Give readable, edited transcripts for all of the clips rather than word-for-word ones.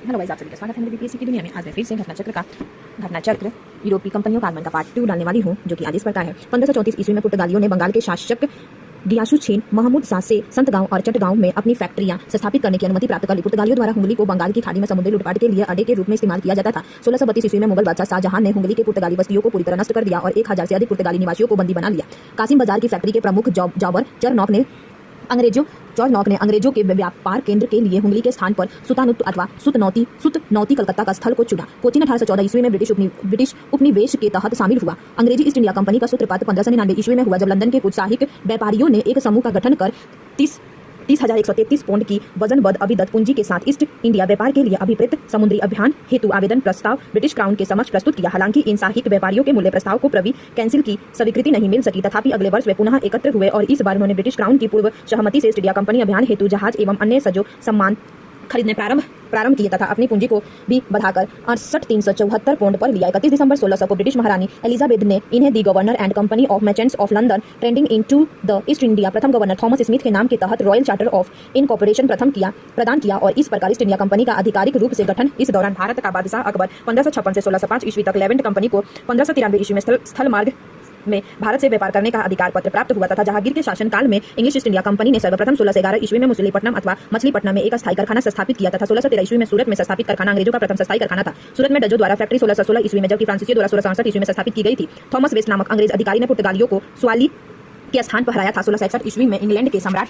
Hello guys, आप सभी का स्वागत है मेरे बीपीएससी की दुनिया में। आज मैं फिर से घटना चक्र यूरोपीय कंपनियों का आगमन का पार्ट 2 डालने वाली हूँ, जो कि आदेश प्रकार है। 1534 ईस्वी में पुर्तगालियों ने बंगाल के शासक गियासुद्दीन महमूद शाह से संत गांव और चटगांव में अपनी फैक्ट्रियां स्थापित करने की अनुमति प्राप्त कर ली। पुर्तगालियों द्वारा हुंगली को बंगाल की खाड़ी में समुद्री लूटपाट के लिए अड्डे के रूप में इस्तेमाल किया जाता था। 1632 ईस्वी में मुगल बादशाह शाहजहां ने हुंगली के पुर्तगाली बस्तियों को पूरी तरह नष्ट कर दिया और 1000 से अधिक पुर्तगाली निवासियों को बंदी बना लिया। कासिम बाजार की फैक्ट्री के प्रमुख जॉबर चरनौक ने अंग्रेजों के व्यापार केंद्र के लिए हुंगली के स्थान पर सुतानुत अथवा सुतनौती कलकत्ता का स्थल को चुना। कोचीन 1814 ईस्वी में ब्रिटिश उपनिवेश के तहत शामिल हुआ। अंग्रेजी ईस्ट इंडिया कंपनी का सूत्रपात 1599 ईस्वी में हुआ, जब लंदन के उत्साहिक व्यापारियों ने एक समूह का गठन कर 30,133 पौंड की वजनबद्ध अभिदत्त पूंजी के साथ ईस्ट इंडिया व्यापार के लिए अभिप्रेत समुद्री अभियान हेतु आवेदन प्रस्ताव ब्रिटिश क्राउन के समक्ष प्रस्तुत किया। हालांकि इन साहिक व्यापारियों के मूल्य प्रस्ताव को प्रीवी काउंसिल की स्वीकृति नहीं मिल सकी। तथापि अगले वर्ष वे पुनः एकत्र हुए और इस बार उन्होंने ब्रिटिश क्राउन की पूर्व सहमति से ईस्ट इंडिया कंपनी अभियान हेतु जहाज एवं अन्य सजो सामान खरीदने प्रारंभ किए तथा अपनी पूंजी को भी बढ़ाकर 68,374 पौंड पर लिया। 31 दिसंबर 1600 को ब्रिटिश महारानी एलिजाबेथ ने इन्हें दी governor and company of merchants of London trading into the East India प्रथम गवर्नर थॉमस स्मिथ के नाम के तहत रॉयल चार्टर ऑफ इनकॉर्पोरेशन प्रदान किया और इस प्रकार ईस्ट इंडिया कंपनी का आधिकारिक रूप से गठन। इस दौरान भारत का बादशाह अकबर 1556 से 1605 ईस्वी तक लेवेंट कंपनी को 1593 ईस्वी में स्थल मार्ग में भारत से व्यापार करने का अधिकार पत्र प्राप्त हुआ तथा जहांगीर के शासनकाल में इंग्लिश ईस्ट इंडिया कंपनी ने सर्वप्रथम 1611 ईस्वी में मछलीपट्टनम अथवा मछलीपट्टनम में एक स्थायी कारखाना स्थापित किया तथा 1613 ईस्वी में सूरत में स्थापित कारखाना अंग्रेजों का प्रथम स्थायी कारखाना था। सूरत में डजो द्वारा फैक्ट्री 1616 ईस्वी में, जबकि फ्रांसीसियों द्वारा 1667 ईस्वी में स्थापित की गई थी। थॉमस वेस्ट नामक अंग्रेज अधिकारी ने पुर्तगालियों को स्वाली के स्थान पर हराया था। 1661 ईस्वी में इंग्लैंड के सम्राट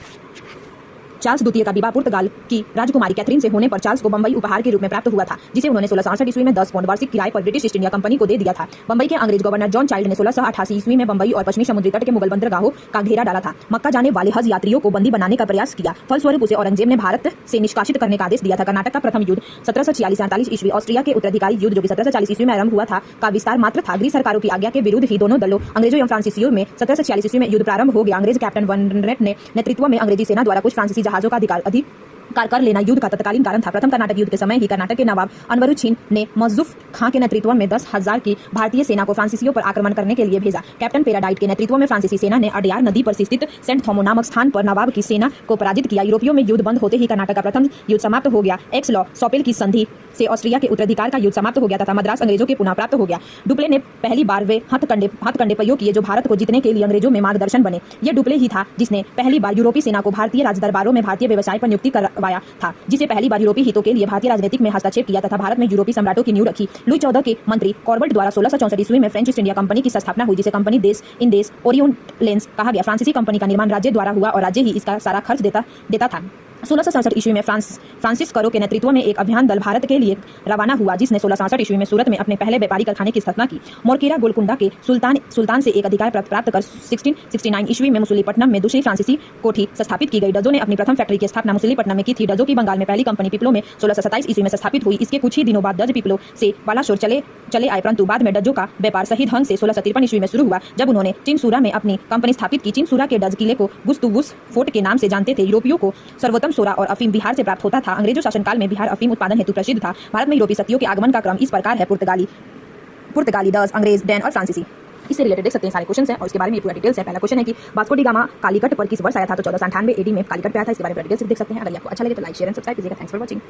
चार्ल्स द्वितीय का विवाह पुर्तगाल की राजकुमारी कैथरीन से होने पर चार्ल्स को बंबई उपहार के रूप में प्राप्त हुआ था, जिसे उन्होंने 1668 ईस्वी में 10 पौंड वार्षिक किराए पर ब्रिटिश ईस्ट इंडिया कंपनी को दे दिया था। बंबई के अंग्रेज गवर्नर जॉन चाइल्ड ने 1688 ईस्वी में बंबई और पश्चिमी समुद्री तट के मुगल बंदरगाहों का घेरा डाला था। मक्का जाने वाले हज यात्रियों को बंदी बनाने का प्रयास किया। फलस्वरूप उसे औरंगजेब ने भारत से निष्कासित करने का आदेश दिया था। कर्नाटक का प्रथम युद्ध 1746-48 ईस्वी ऑस्ट्रिया के उत्तराधिकारी युद्ध, जो कि 1740 ईस्वी में आरंभ हुआ था, का विस्तार मात्र था। गृह सरकारों की आज्ञा के विरुद्ध ही दोनों दलों अंग्रेजों एवं फ्रांसीसियों में 1746 ईस्वी में युद्ध प्रारंभ हो गया। अंग्रेज कैप्टन वनरेट ने नेतृत्व में अंग्रेजी सेना द्वारा कुछ फ्रांसीसी जहाजों का अधिकार कर लेना युद्ध का तत्कालीन कारण था। प्रथम कर्नाटक युद्ध के समय ही कर्नाटक के नवाब अनवरुद्दीन ने मजूफ खां के नेतृत्व में 10,000 की भारतीय सेना को फ्रांसीसियों पर आक्रमण करने के लिए भेजा। कैप्टन पेराडाइट के नेतृत्व में फ्रांसीसी सेना ने अडयार नदी पर स्थित सेंट थॉमो नामक स्थान पर नवाब की सेना को पराजित किया। यूरोपियों में युद्ध बंद होते ही कर्नाटक का प्रथम युद्ध समाप्त हो गया। एक्स लॉ सॉपेल की संधि से ऑस्ट्रिया के उत्तराधिकार का युद्ध समाप्त हो गया तथा मद्रास अंग्रेजों के पुनः प्राप्त हो गया। डुप्ले ने पहली बार वे हथकंडे प्रयोग किए जो भारत को जीतने के लिए अंग्रेजों में मार्गदर्शन बने। यह डुप्ले ही था जिसने पहली बार यूरोपीय सेना को भारतीय राजदरबारों में भारतीय व्यवसाय पर नियुक्ति करवाया था, जिसे पहली बार यूरोपीय हितों के लिए भारतीय राजनीतिक में हस्तक्षेप किया तथा भारत में यूरोपीय सम्राटों की नींव रखी। लुई 14 के मंत्री कॉर्बल्ट द्वारा 1664 ईस्वी में फ्रेंच ईस्ट इंडिया कंपनी की स्थापना हुई, जिसे कंपनी देश ओरिएंटलेंस कहा गया। फ्रांसीसी कंपनी का निर्माण राज्य द्वारा हुआ और राज्य ही इसका सारा खर्च देता था। 1667 ईस्वी में फ्रांसिस करो के नेतृत्व में एक अभियान दल भारत के लिए रवाना हुआ, जिसने 1667 ईस्वी में सूरत में अपने पहले व्यापारी कारखाने की स्थापना की। मोरकेरा गोलकुंडा के सुल्तान से एक अधिकार प्राप्त कर 1669 ईस्वी में मछलीपट्टनम में दूसरी फ्रांसीसी कोठी स्थापित की गई। डजो ने अपनी प्रथम फैक्ट्री की स्थापना मछलीपट्टनम में की थी। डजो की बंगाल में पहली कंपनी पिपलो में 1627 ईस्वी में स्थापित हुई। इसके कुछ ही दिनों बाद डज पिपलो से बालाशोर चले आए, परंतु बाद में डजो का व्यापार सही ढंग से 1653 ईस्वी में शुरू हुआ, जब उन्होंने चिनसूरा में अपनी कंपनी स्थापित की। चिनसूरा के डज किले को गुस्तुगुस फोर्ट के नाम से जानते थे। यूरोपियों को सर्वोत्तम सोरा और अफीम बिहार से प्राप्त होता था। अंग्रेजों शासनकाल में बिहार अफीम उत्पादन हेतु प्रसिद्ध था। भारत में यूरोपीय शक्तियों के आगमन का क्रम इस प्रकार है: पुर्तगाली, डच, अंग्रेज, डैन और फ्रांसीसी। इससे रिलेटेड देख सकते हैं सारे क्वेश्चन हैं और इसके बारे में पूरा डिटेल्स है। पहला क्वेश्चन है कि वास्को डी गामा कालीकट पर किस वर्ष आया था? तो 1498 एडी में कालीकट पे आया था। इसके बारे में डिटेल्स देख सकते हैं। अगर आपको अच्छा लगे तो लाइक, शेयर एंड सब्सक्राइब कीजिएगा। Thanks for watching.